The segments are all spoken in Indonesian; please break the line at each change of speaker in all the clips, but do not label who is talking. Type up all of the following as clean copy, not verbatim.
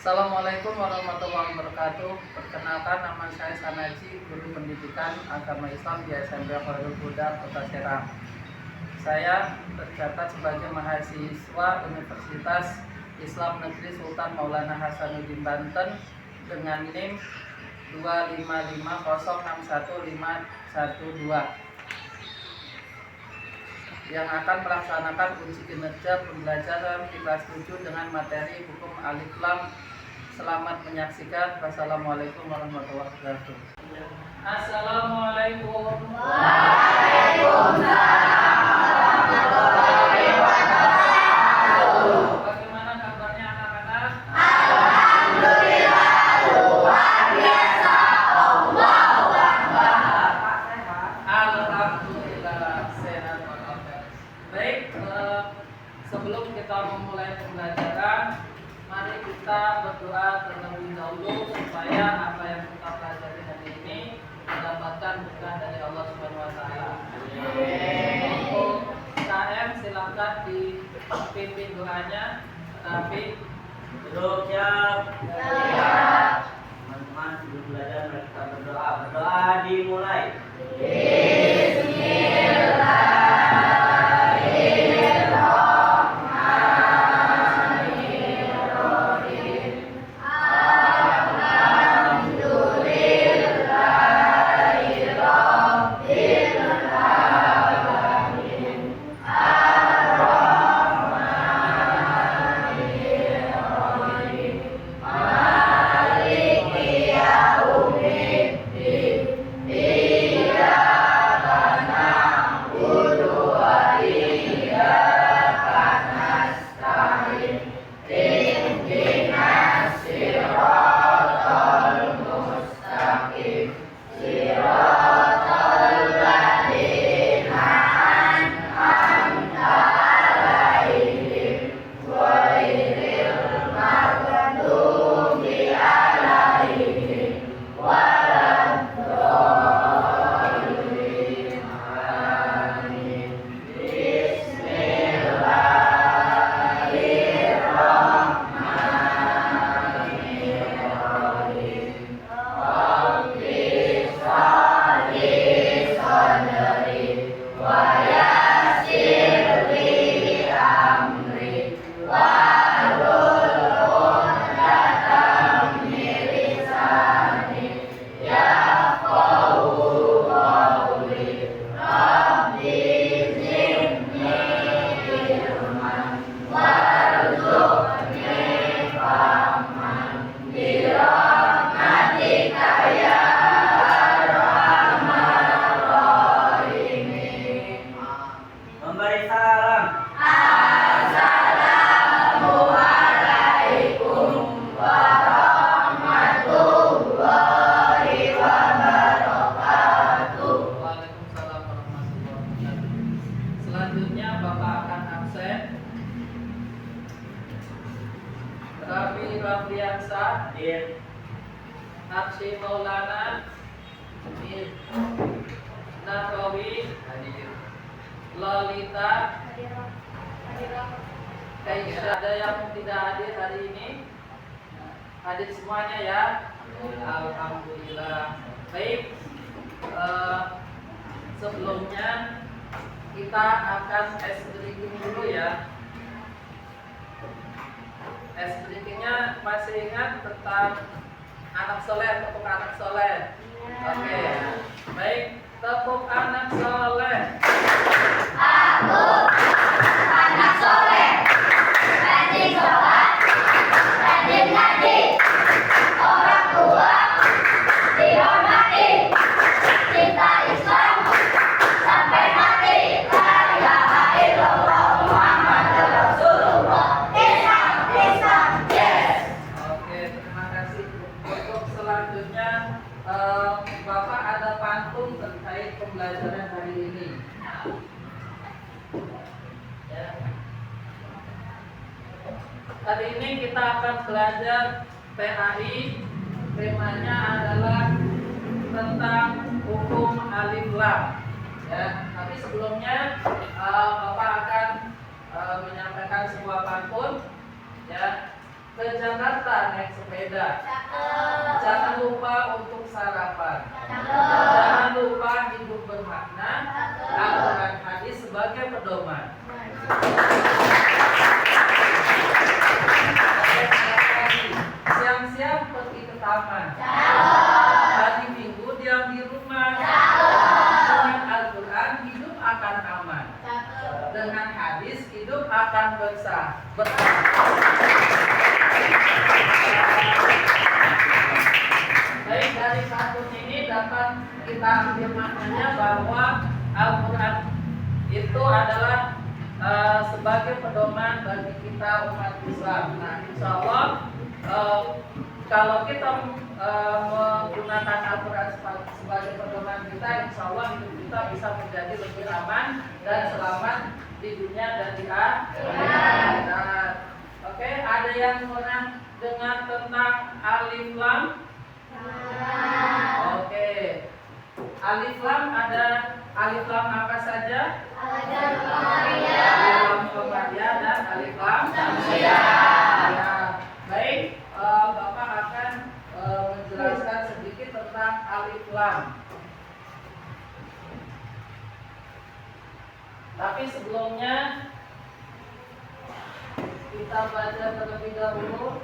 Assalamualaikum warahmatullahi wabarakatuh. Perkenalkan, nama saya Sanaji, Guru Pendidikan Agama Islam di SMP Khairul Huda, Kota Serang. Saya tercatat sebagai mahasiswa Universitas Islam Negeri Sultan Maulana Hasanuddin Banten dengan NIM 255061512 yang akan melaksanakan uji kinerja pembelajaran di kelas 7 dengan materi hukum alif lam. Selamat menyaksikan. Wassalamualaikum warahmatullahi wabarakatuh. Assalamualaikum.
Waalaikumsalam warahmatullahi wabarakatuh.
Bagaimana kabarnya anak-anak?
Alhamdulillah luar biasa. Allahu Akbar.
Alhamdulillah sehat walafiat. Baik, sebelum kita memulai pembelajaran, mari kita berdoa terlebih dahulu supaya apa yang kita pelajari hari ini mendapatkan berkah dari Allah Subhanahu wa taala. Untuk KM silakan dipimpin doanya, tapi
Duduk siap.
Siap.
Teman-teman sebelum belajar mari kita berdoa. Berdoa dimulai. Memberi salam.
Assalamualaikum warahmatullahi wabarakatuh.
Waalaikumsalam warahmatullahi wabarakatuh. Selanjutnya Bapak akan absen. Rabi Rafliansa,
Hadir.
Nafsi Maulana, Nabawi, Lolita, Kaisha. Ada yang tidak hadir hari ini? Hadir semuanya ya? Alhamdulillah. Baik, sebelumnya kita akan breaking dulu ya. Breakingnya masih ingat tentang anak soleh, tepuk anak soleh. Oke, baik, tepuk anak soleh.
Aku anak soleh, rajin sholat, rajin ngaji, orang tua dihormati, cinta Islam sampai mati. La ilaha illallah Muhammadur Rasulullah. Islam, yes.
Oke, terima kasih. Untuk selanjutnya, Bapak ada pantun terkait pembelajaran hari ini. Ya. Hari ini kita akan belajar PAI. Temanya adalah tentang hukum alif lam. Ya, tapi sebelumnya Bapak akan menyampaikan sebuah pantun. Ya, ke Jakarta naik sepeda. Jangan lupa untuk sarapan. Jangan lupa hidup bermakna. Al-Quran hadis sebagai pedoman. Siang-siang pergi ke taman. Hari Minggu diam di rumah. Dengan Al-Quran hidup akan aman. Dengan hadis hidup akan berkah. Baik, dari pantun ini dapat kita ambil maknanya bahwa Al-Quran itu adalah sebagai pedoman bagi kita umat Islam. Nah, insya Allah kalau kita menggunakan Al-Quran sebagai pedoman kita, insya Allah hidup kita bisa menjadi lebih aman dan selamat di dunia dan di akhirat. Oke, ada yang pernah dengar tentang alif lam? Oke, alif lam ada alif lam apa saja? Alif lam qamariyah dan alif lam syamsiyah. Ya, baik, Bapak akan menjelaskan sedikit tentang alif lam. Tapi sebelumnya kita baca terlebih dahulu.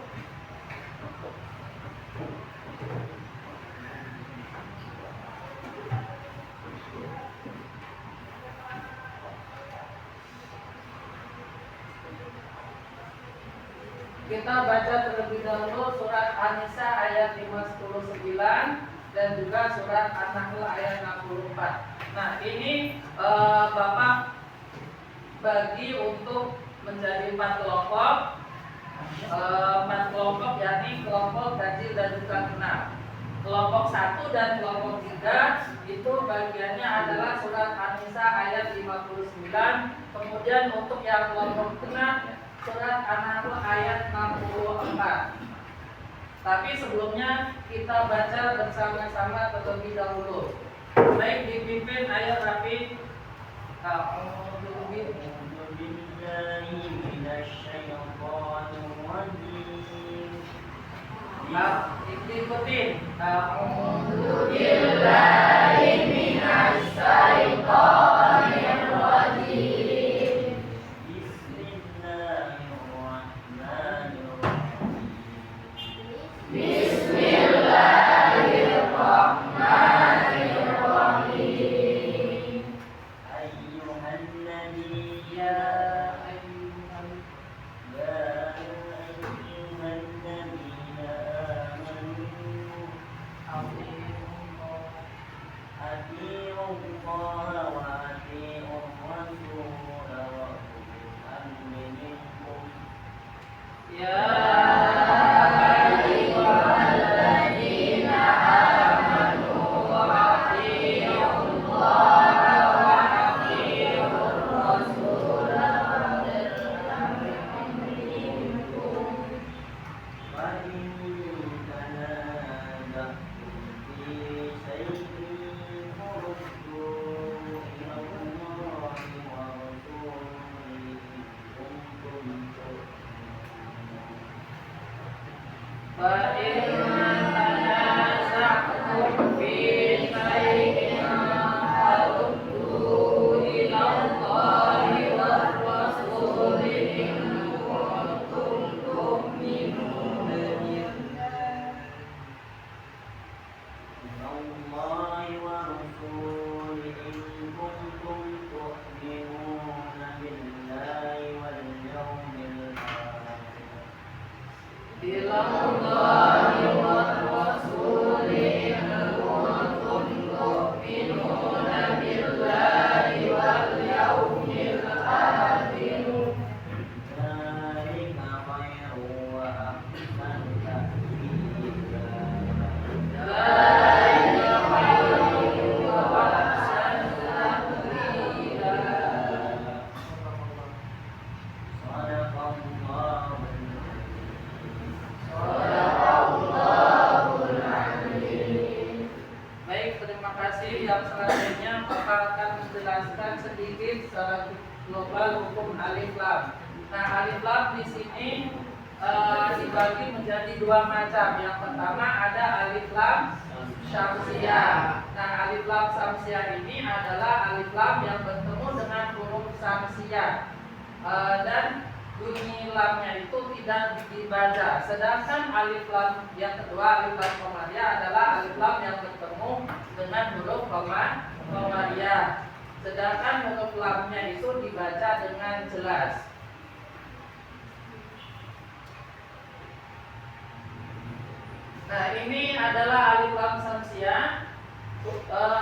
Kita baca terlebih dahulu surat An-Nisa ayat 519 dan juga surat An-Nahl ayat 64. Nah, ini Bapak bagi untuk menjadi 4 kelompok. 4 kelompok, yakni kelompok ganjil dan juga genap. Kelompok 1 dan kelompok 3 itu bagiannya adalah surat An-Nisa ayat 59. Kemudian untuk yang kelompok genap surat An-Nahl ayat 64. Tapi sebelumnya kita baca bersama-sama terlebih dahulu. Baik, dipimpin ayo Rafi. Ikutin. Yang selanjutnya Bapak akan menjelaskan sedikit secara global hukum alif lam. Nah, alif lam di sini dibagi menjadi dua macam. Yang pertama ada alif lam syamsiah. Nah, alif lam syamsiah ini adalah alif lam yang bertemu dengan huruf syamsiah. Dan bunyi lamnya itu tidak dibaca. Sedangkan alif lam yang kedua, alif lam qamariyah, adalah alif lam yang bertemu dengan huruf qamariyah. Sedangkan huruf lamnya itu dibaca dengan jelas. Nah, ini adalah alif lam syamsiah.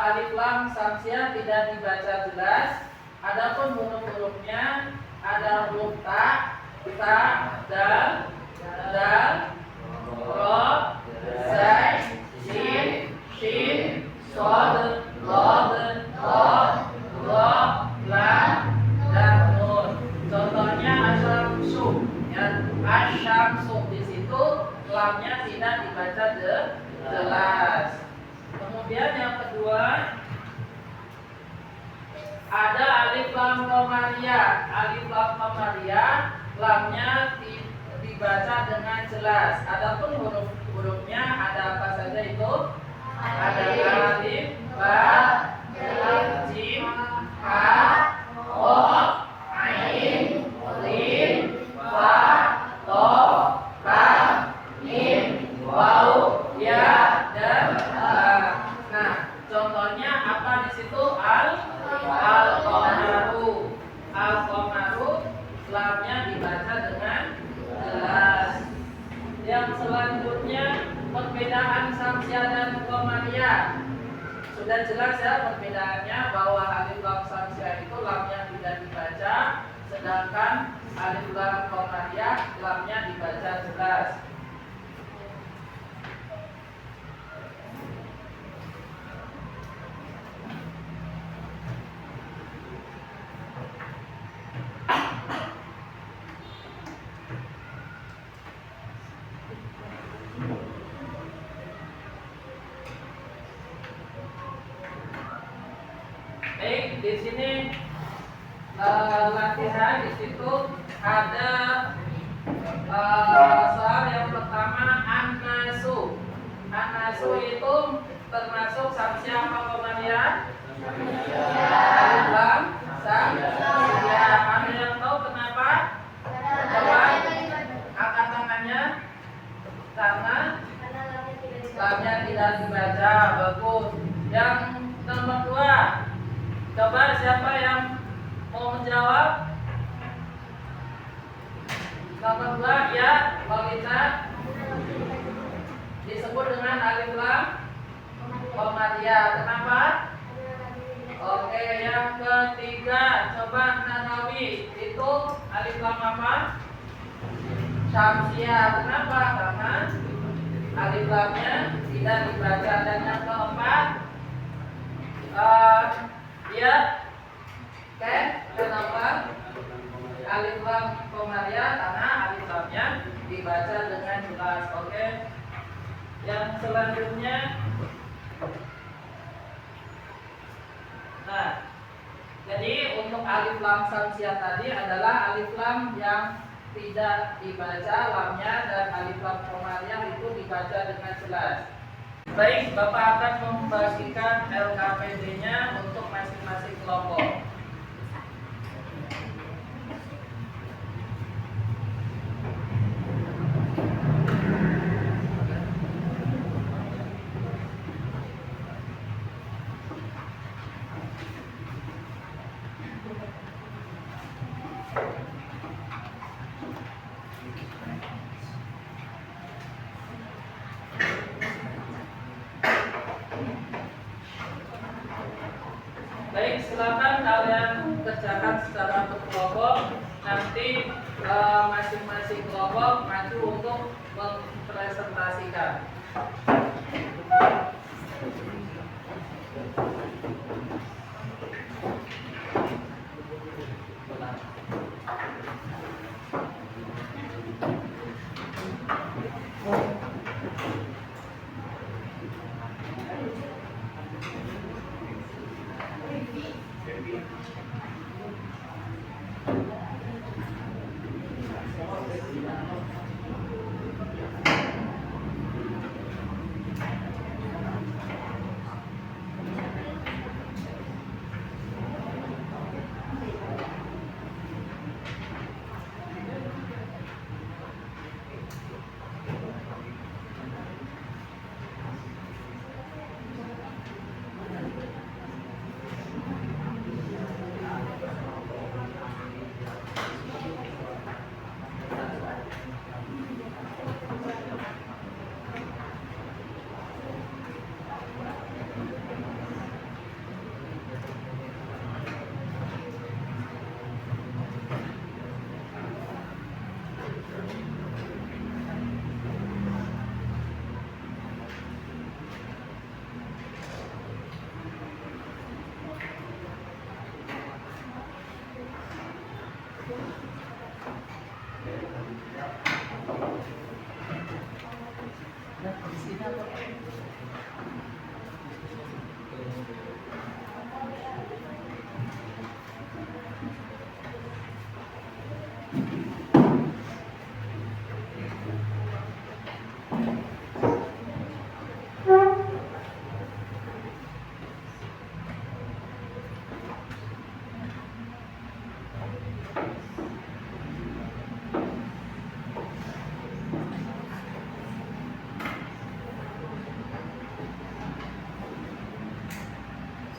Alif lam syamsiah tidak dibaca jelas. Adapun huruf-hurufnya ada huruf ta, dal, ro, zai, shin, sod, lod, ro, lam, dan nun. Contohnya asyamsu, ya, asyamsu, di situ lamnya tidak dibaca jelas. Kemudian yang kedua ada alif lam qamariyah. Alif lam qamariyah lamnya dibaca dengan jelas. Adapun huruf-hurufnya ada apa saja itu? Ada alif, ba, jim, ha, ho, ain, rin, fa, to, ka, mim, waw, ya, dan lam. Nah, contohnya apa di situ? Al-Qamaru. Al-Qamaru lamnya dibaca dengan jelas. Yang selanjutnya perbedaan syamsiah dan qamariyah. Sudah jelas ya perbedaannya, bahwa alif lam syamsiah itu lamnya tidak dibaca, sedangkan alif lam qamariyah lamnya dibaca jelas. Baik, di sini latihan di situ ada soal yang pertama an-nasu. An-nasu itu termasuk syamsiah apa qamariyah? Alif lam syamsiah. Ada yang tahu kenapa? Coba angkat tangannya. Karena lamnya tidak dibaca. Bagus. Yang nomor 2, coba siapa yang mau menjawab? Nomor 2, ya, Lolita. Disebut dengan alif lam qamariyah. Kenapa? Oke, yang ketiga, coba Nanawi. Itu alif lam apa? Syamsiah. Kenapa? Karena alif lamnya tidak dibaca. Dan yang keempat, ya, oke, kenapa alif lam qamariyah? Karena alif lamnya dibaca dengan jelas. Oke. Yang selanjutnya, nah, jadi untuk alif lam syamsiah tadi adalah alif lam yang tidak dibaca lamnya, dan alif lam qamariyah itu dibaca dengan jelas. Baik, Bapak akan membagikan LKPD-nya untuk masing-masing kelompok. Baik, silakan kalian kerjakan secara berkelompok. Nanti masing-masing kelompok maju untuk mempresentasikan.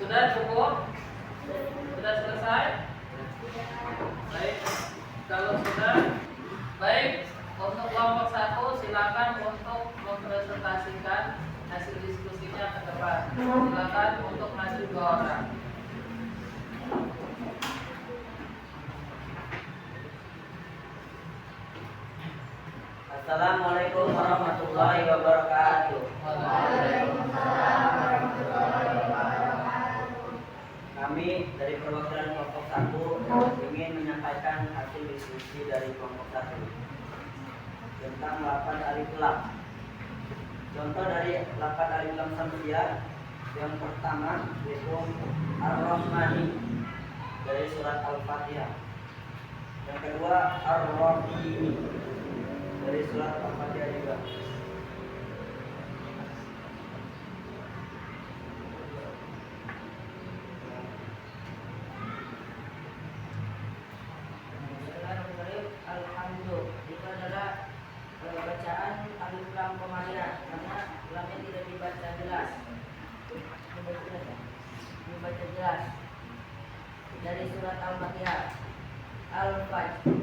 Sudah cukup? Sudah selesai? Baik, kalau sudah, baik. Untuk kelompok 1 silakan untuk mempresentasikan hasil diskusinya ke depan. Silakan untuk maju 2 orang.
Assalamualaikum warahmatullahi wabarakatuh. Kami dari perwakilan kelompok 1 ingin menyampaikan hasil diskusi dari kelompok 1 tentang 8 alif lam. Contoh dari 8 alif lam samsiah yang pertama yaitu Ar-Rahmani dari surat Al-Fatihah. Yang kedua Ar-Rahim dari surat Al-Fatihah juga. Alhamdulillah, itu adalah bacaan alif lam komariah karena lamnya tidak dibaca jelas. Dibaca jelas dari surat Al-Fatihah. Al-Fajr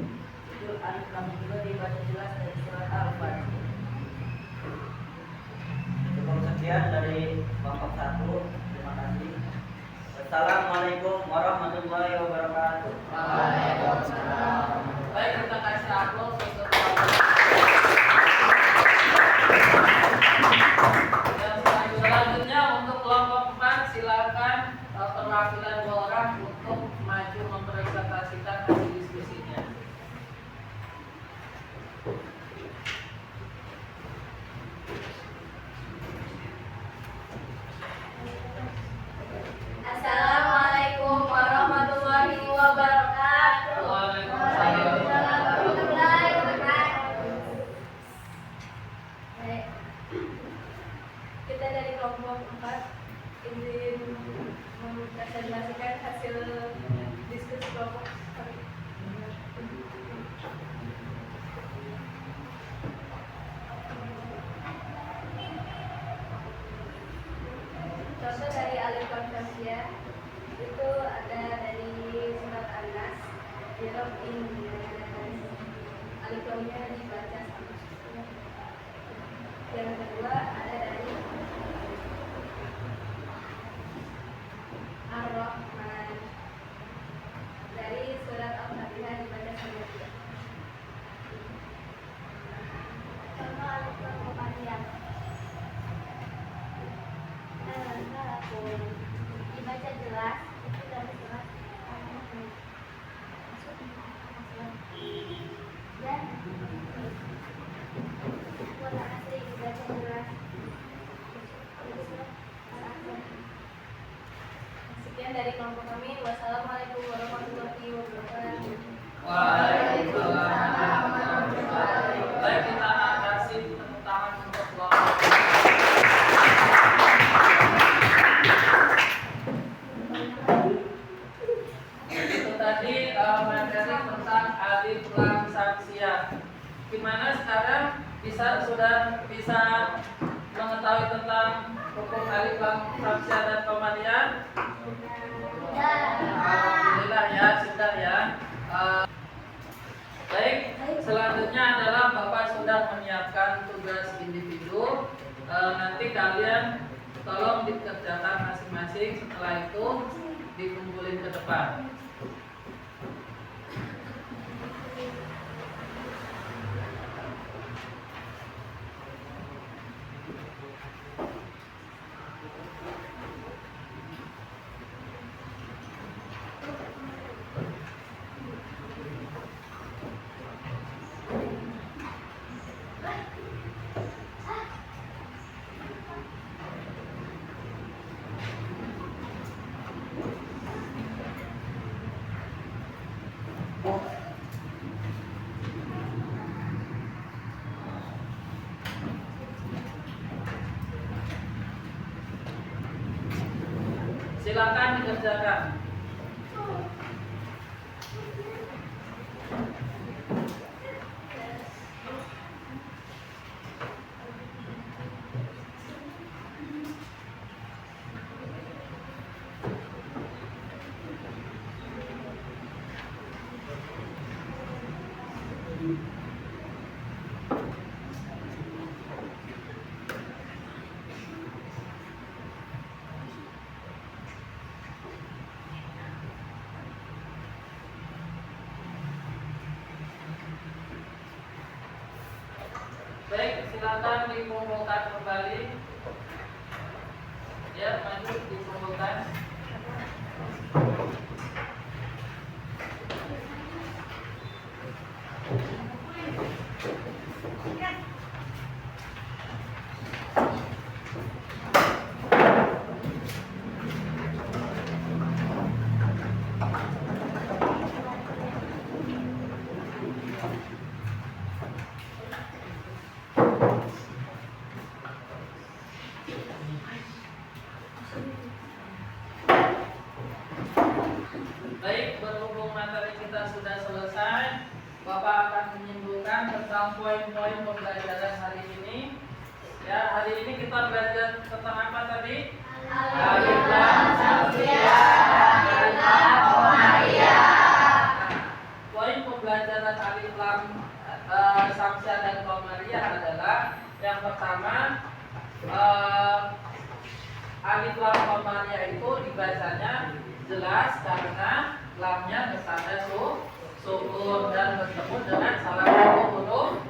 itu alif lam juga dibaca jelas dari surat Al-Fajr. Cukup sekian dari kelompok 1. Terima kasih. Assalamualaikum warahmatullahi wabarakatuh.
Waalaikumsalam. Baik, kita kasih aplaus untuk yang selanjutnya untuk kelompok 4 silakan perwakilan 2 orang untuk maju mempresentasikan hasil diskusinya.
Assalamualaikum warahmatullahi wabarakatuh.
Waalaikumsalam.
Warahmatullahi wabarakatuh. Baik. Kita dari kelompok 4 ingin mempresentasikan hasil diskusi kelompok. Contoh dari alif lam samsiah itu ada dari surat An-Nas, Irob ini alif lamnya dibaca sama. Yang kedua ada dari Ar-Rahman dari surat Al-Fatihah dibaca sama dia. Contoh alif lam komariah dibaca jelas itu dari surat Al-Fatihah dan wal asri dibaca jelas dari surat Al-Asr. Sekian dari kelompok kami. Wassalamualaikum warahmatullahi wabarakatuh.
Waalaikumsalam. Baik, kita kasih tepuk tangan untuk kelompok. Itu tadi materi tentang alif lam samsiah. Gimana sekarang sudah bisa mengetahui tentang hukum alif lam samsiah dan komariah? Alhamdulillah ya, sudah ya. Baik, selanjutnya adalah Bapak sudah menyiapkan tugas individu. Nanti kalian tolong dikerjakan masing-masing. Setelah itu dikumpulin ke depan. Silakan dikerjakan. Baik, silakan dikumpulkan kembali. Ya, maju dikumpulkan. Baik, berhubung materi kita sudah selesai, Bapak akan menyimpulkan tentang poin-poin pembelajaran hari ini. Ya, hari ini kita belajar tentang apa tadi? Alif Lam Samsiah dan Qamariyah. Poin pembelajaran Alif Lam Samsiah dan Qamariyah adalah yang pertama, Alif Lam Qamariyah itu dibacanya jelas karena lamnya bertanda sukun dan bertemu dengan salah satu huruf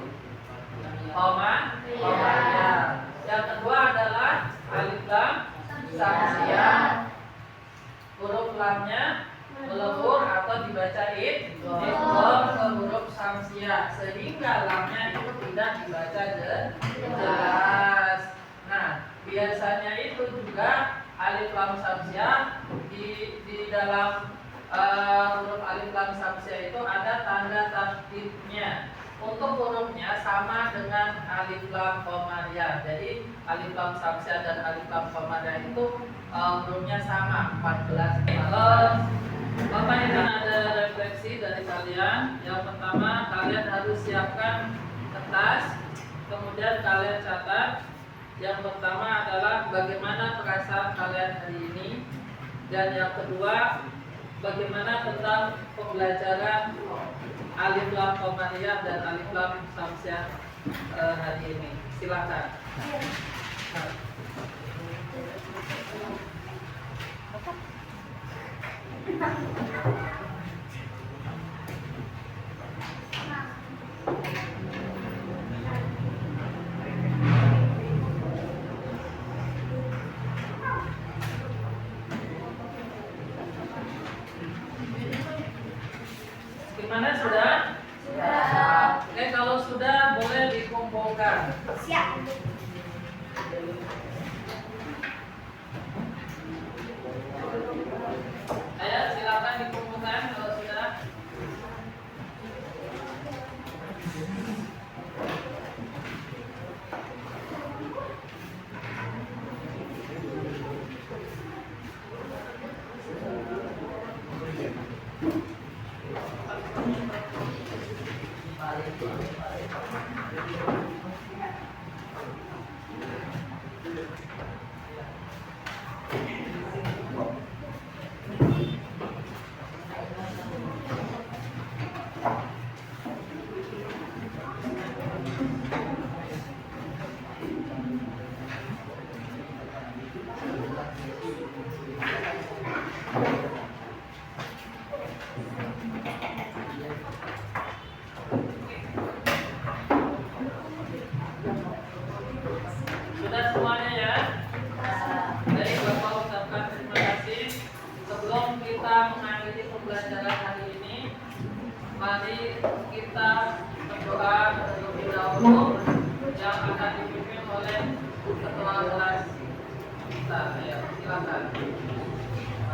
qamariyah. Yang kedua adalah alif lam samsiah, huruf lamnya melebur atau dibaca idgham ke huruf samsiah sehingga lamnya itu tidak dibaca jelas. Nah, biasanya itu juga alif lam samsiah di dalam huruf alif lam samsiah itu ada tanda tasdidnya. Untuk hurufnya sama dengan alif lam qamariyah. Jadi alif lam samsiah dan alif lam qamariyah itu hurufnya sama 14. Kalau Bapak ingin ada refleksi dari kalian, yang pertama kalian harus siapkan kertas, kemudian kalian catat. Yang pertama adalah bagaimana perasaan kalian hari ini, dan yang kedua bagaimana tentang pembelajaran alif lam qamariyah dan alif lam samsiah hari ini. Silakan. Gimana, sudah? Sudah. Oke, kalau sudah boleh dikumpulkan.
Siap.
Ayo, silakan dikumpulkan kalau sudah. Sudah semuanya ya? Baik, Bapak ucapkan terima kasih. Sebelum kita mengakhiri pembelajaran hari ini, mari kita berdoa terlebih dahulu yang akan dipimpin oleh ketua kelas kita. Ya, silakan.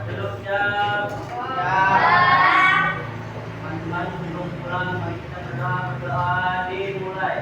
Duduk siap. Teman-teman sebelum pulang mari kita berdoa dimulai.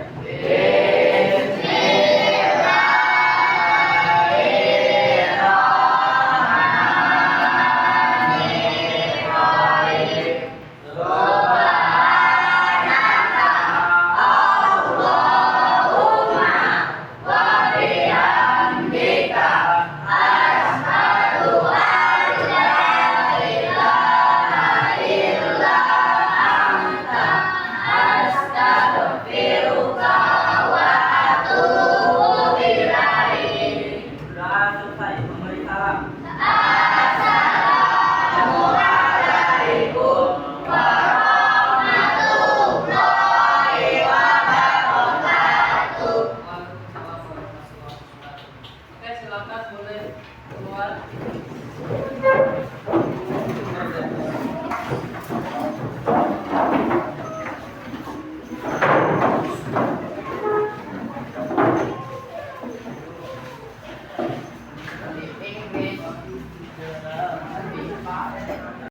silakan boleh keluar.